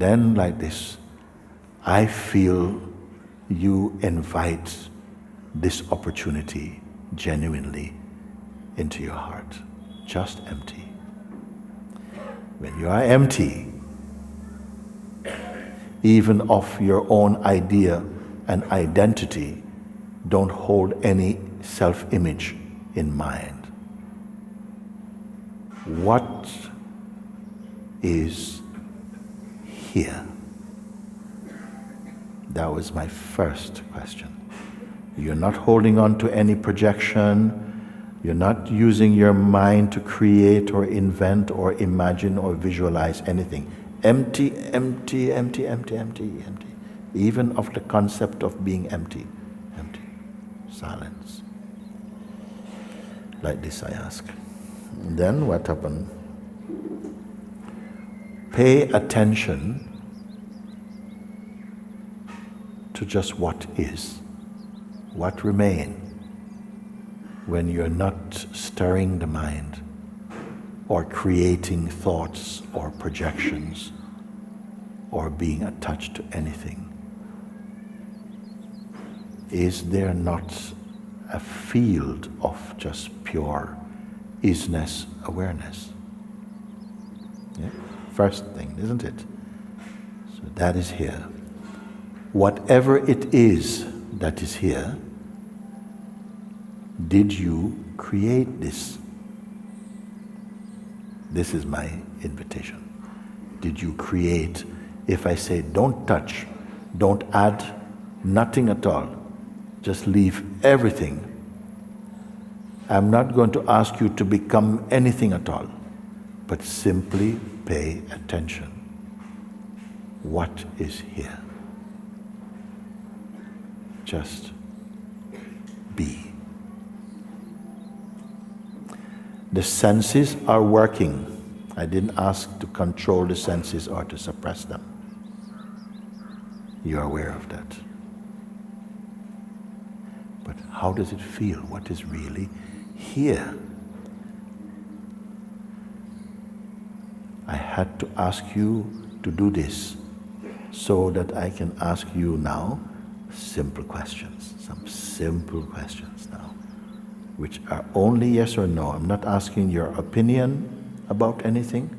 then like this, I feel you invite this opportunity genuinely into your heart. Just empty. When you are empty, even of your own idea and identity, don't hold any self-image in mind. What is here? That was my first question. You're not holding on to any projection. You're not using your mind to create or invent or imagine or visualize anything. Empty, empty, empty, empty, empty, empty. Even of the concept of being empty. Empty. Silence. Like this I ask. And then what happened? Pay attention to just what is. What remains when you're not stirring the mind or creating thoughts or projections or being attached to anything. Is there not a field of just pure isness awareness? Yeah? First thing, isn't it? So that is here. Whatever it is that is here, did you create this? This is my invitation. Did you create? If I say don't touch, don't add nothing at all, just leave everything, I'm not going to ask you to become anything at all, but simply pay attention. What is here? Just be. The senses are working. I didn't ask to control the senses or to suppress them. You're aware of that. But how does it feel? What is really here? I had to ask you to do this so that I can ask you now simple questions, some simple questions now, which are only yes or no. I'm not asking your opinion about anything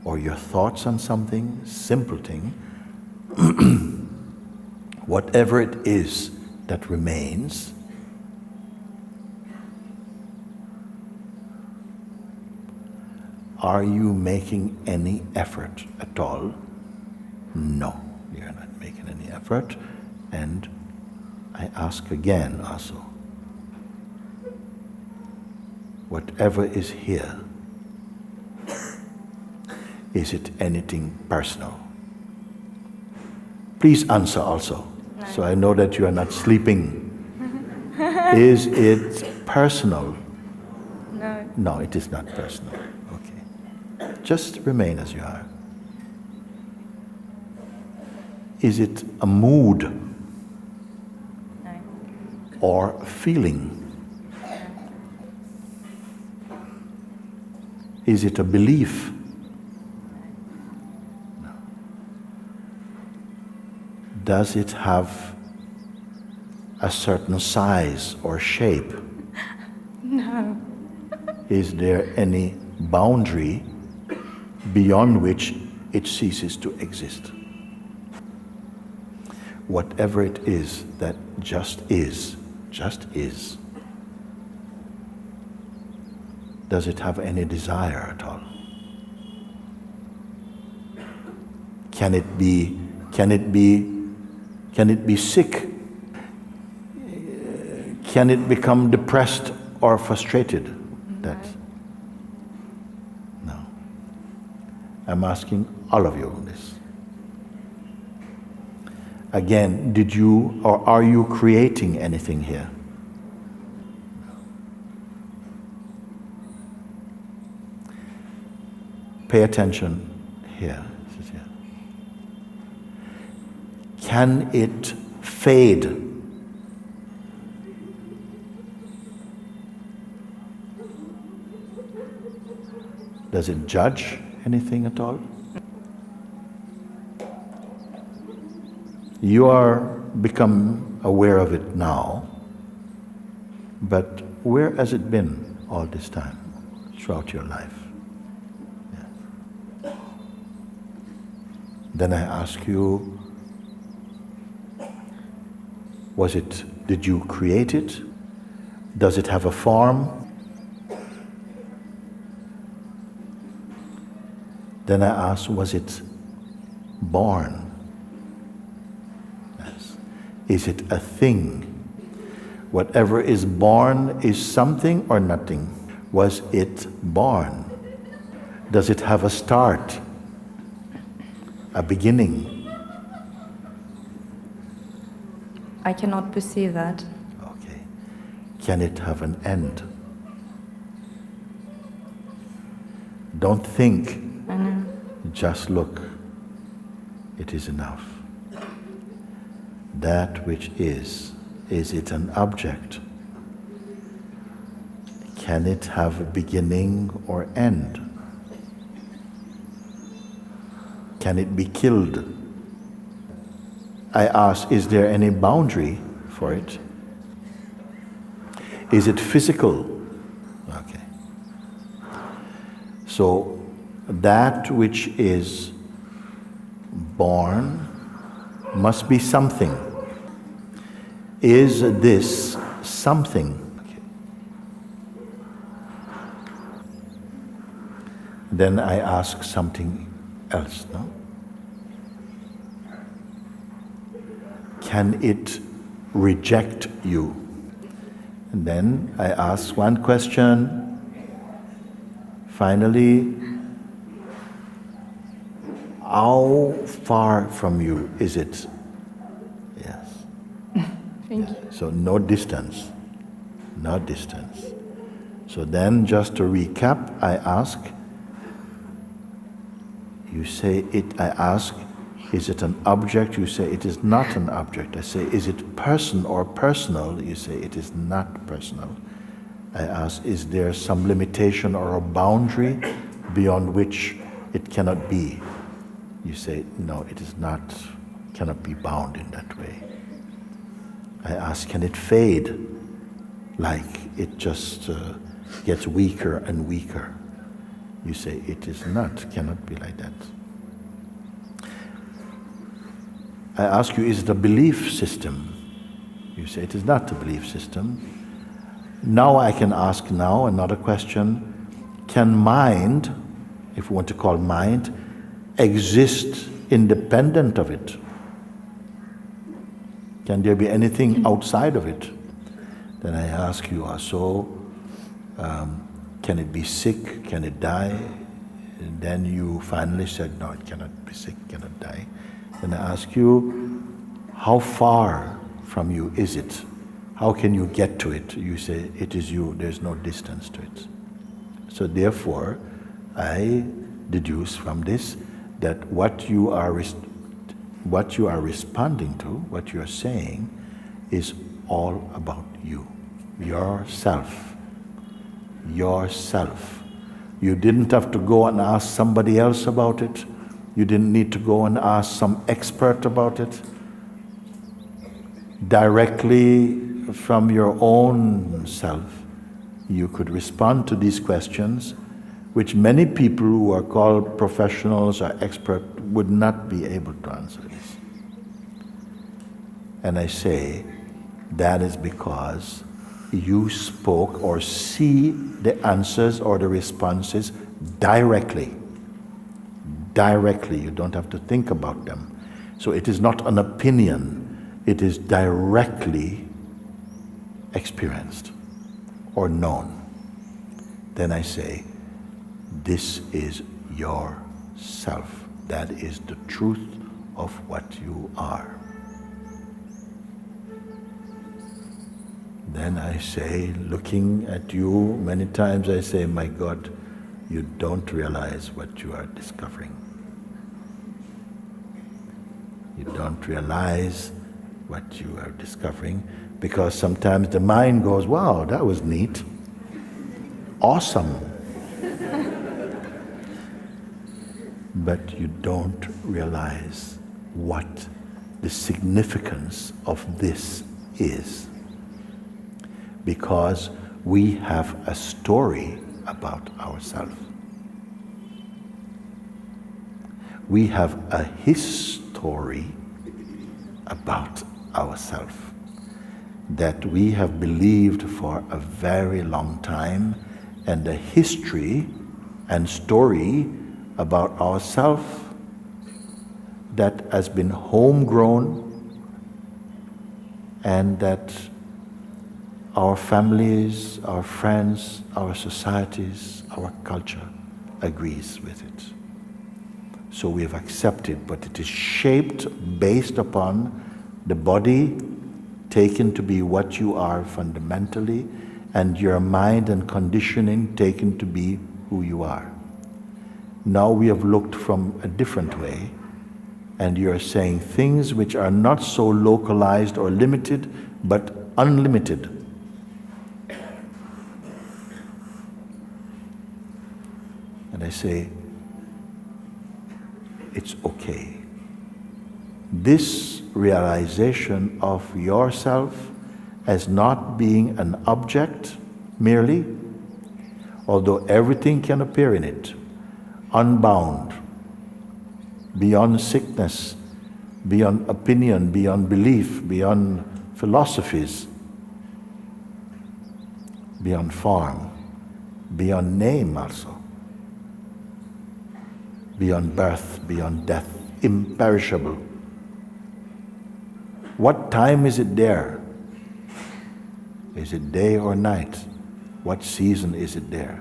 or your thoughts on something, simple thing. Whatever it is that remains, are you making any effort at all? No, you're not making any effort. And I ask again also, whatever is here, is it anything personal? Please answer also, so I know that you are not sleeping. Is it personal? No. No, it is not personal. Okay. Just remain as you are. Is it a mood? No. Or feeling? Is it a belief? No. Does it have a certain size or shape? No. Is there any boundary beyond which it ceases to exist? Whatever it is that just is, does it have any desire at all? Can it be sick? Can it become depressed or frustrated? No. No. I'm asking all of you this. Again, did you or are you creating anything here? Pay attention here. This is here. Can it fade? Does it judge anything at all? You are become aware of it now, but where has it been all this time, throughout your life? Yeah. Then I ask you, did you create it? Does it have a form? Then I ask, was it born? Yes. Is it a thing? Whatever is born is something or nothing. Was it born? Does it have a start? A beginning? I cannot perceive that. Okay. Can it have an end? Don't think. I know. Just look. It is enough. That which is it an object? Can it have a beginning or end? Can it be killed? I ask, is there any boundary for it? Is it physical? Okay. So that which is born must be something. Is this something? Okay. Then I ask something else, no? Can it reject you? And then I ask one question. Finally, how far from you is it? Yes. Thank you. So no distance. No distance. So then, just to recap, I ask, you say it, I ask, is it an object? You say it is not an object. I say, is it person or personal? You say it is not personal. I ask, is there some limitation or a boundary beyond which it cannot be? You say, no, it is not, cannot be bound in that way. I ask, can it fade? Like it just gets weaker and weaker. You say, it is not, cannot be like that. I ask you, is it a belief system? You say, it is not a belief system. Now I can ask now another question. Can mind, if we want to call mind, exist independent of it? Can there be anything outside of it? Then I ask you also, can it be sick? Can it die? And then you finally said, no, it cannot be sick, cannot die. Then I ask you, how far from you is it? How can you get to it? You say, it is you, there's no distance to it. So therefore, I deduce from this that what you are responding to, what you are saying, is all about you, yourself. Yourself. You didn't have to go and ask somebody else about it. You didn't need to go and ask some expert about it. Directly from your own self, you could respond to these questions, which many people who are called professionals or expert would not be able to answer this. And I say, that is because you spoke or see the answers or the responses directly. Directly, you don't have to think about them. So it is not an opinion, it is directly experienced or known. Then I say, this is yourself. That is the truth of what you are. Then I say, looking at you, many times I say, my God, you don't realize what you are discovering. You don't realize what you are discovering, because sometimes the mind goes, wow, that was neat. Awesome. But you don't realize what the significance of this is. Because we have a story about ourselves. We have a history about ourselves that we have believed for a very long time, and a history and story about ourselves that has been homegrown, and that our families, our friends, our societies, our culture agrees with it. So we have accepted, but it is shaped based upon the body taken to be what you are fundamentally, and your mind and conditioning taken to be who you are. Now we have looked from a different way, and you are saying things which are not so localized or limited, but unlimited. And I say, it's okay. This realization of yourself as not being an object merely, although everything can appear in it, unbound, beyond sickness, beyond opinion, beyond belief, beyond philosophies, beyond form, beyond name also, beyond birth, beyond death, imperishable. What time is it there? Is it day or night? What season is it there?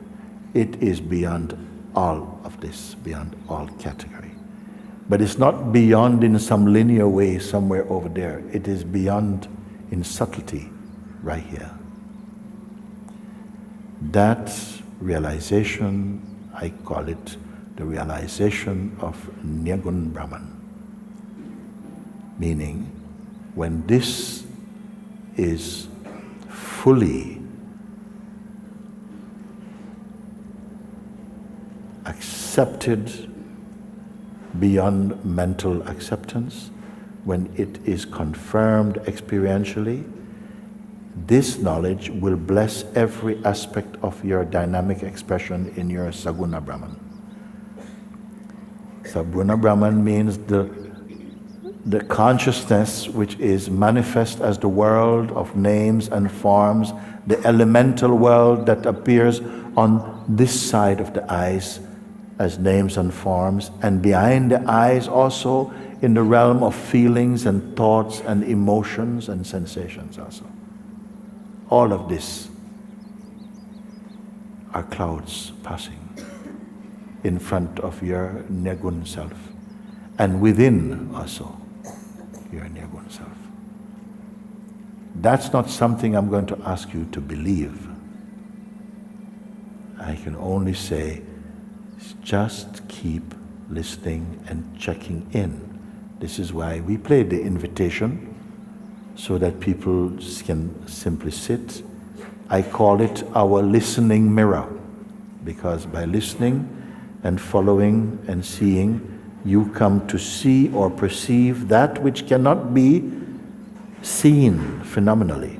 It is beyond all of this, beyond all category. But it's not beyond in some linear way somewhere over there. It is beyond in subtlety right here. That realization, I call it the realization of Nirgun Brahman. Meaning, when this is fully accepted beyond mental acceptance, when it is confirmed experientially, this knowledge will bless every aspect of your dynamic expression in your Saguna Brahman. Saguna Brahman means the consciousness which is manifest as the world of names and forms, the elemental world that appears on this side of the eyes as names and forms, and behind the eyes also in the realm of feelings and thoughts and emotions and sensations also. All of this are clouds passing in front of your Nirgun self, and within also your Nirgun self. That's not something I'm going to ask you to believe. I can only say, just keep listening and checking in. This is why we play the invitation, so that people can simply sit. I call it our listening mirror, because by listening and following and seeing, you come to see or perceive that which cannot be seen phenomenally,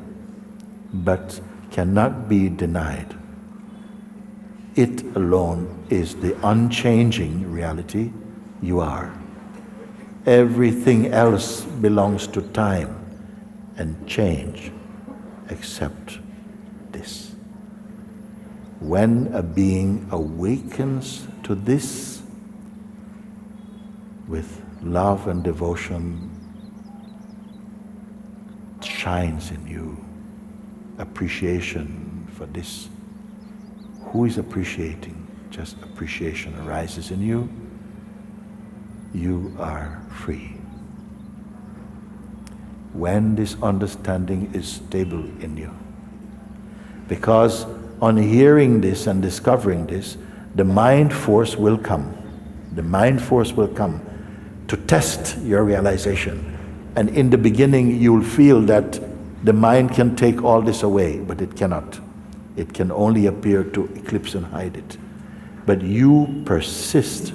but cannot be denied. It alone is the unchanging reality you are. Everything else belongs to time and change, except this. When a being awakens to this with love and devotion, shines in you appreciation for this. Who is appreciating? Just appreciation arises in you. You are free. When this understanding is stable in you. Because on hearing this and discovering this, the mind force will come. The mind force will come to test your realization. And in the beginning, you'll feel that the mind can take all this away, but it cannot. It can only appear to eclipse and hide it. But you persist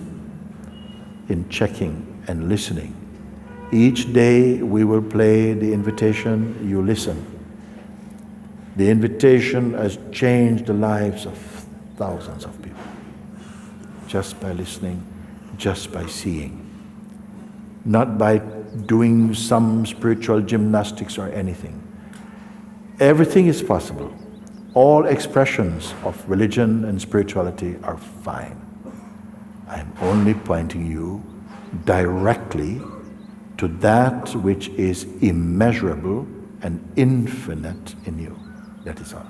in checking and listening, Each day we will play the invitation, you listen. The invitation has changed the lives of thousands of people. Just by listening, just by seeing. Not by doing some spiritual gymnastics or anything. Everything is possible. All expressions of religion and spirituality are fine. I am only pointing you directly to that which is immeasurable and infinite in you. That is all.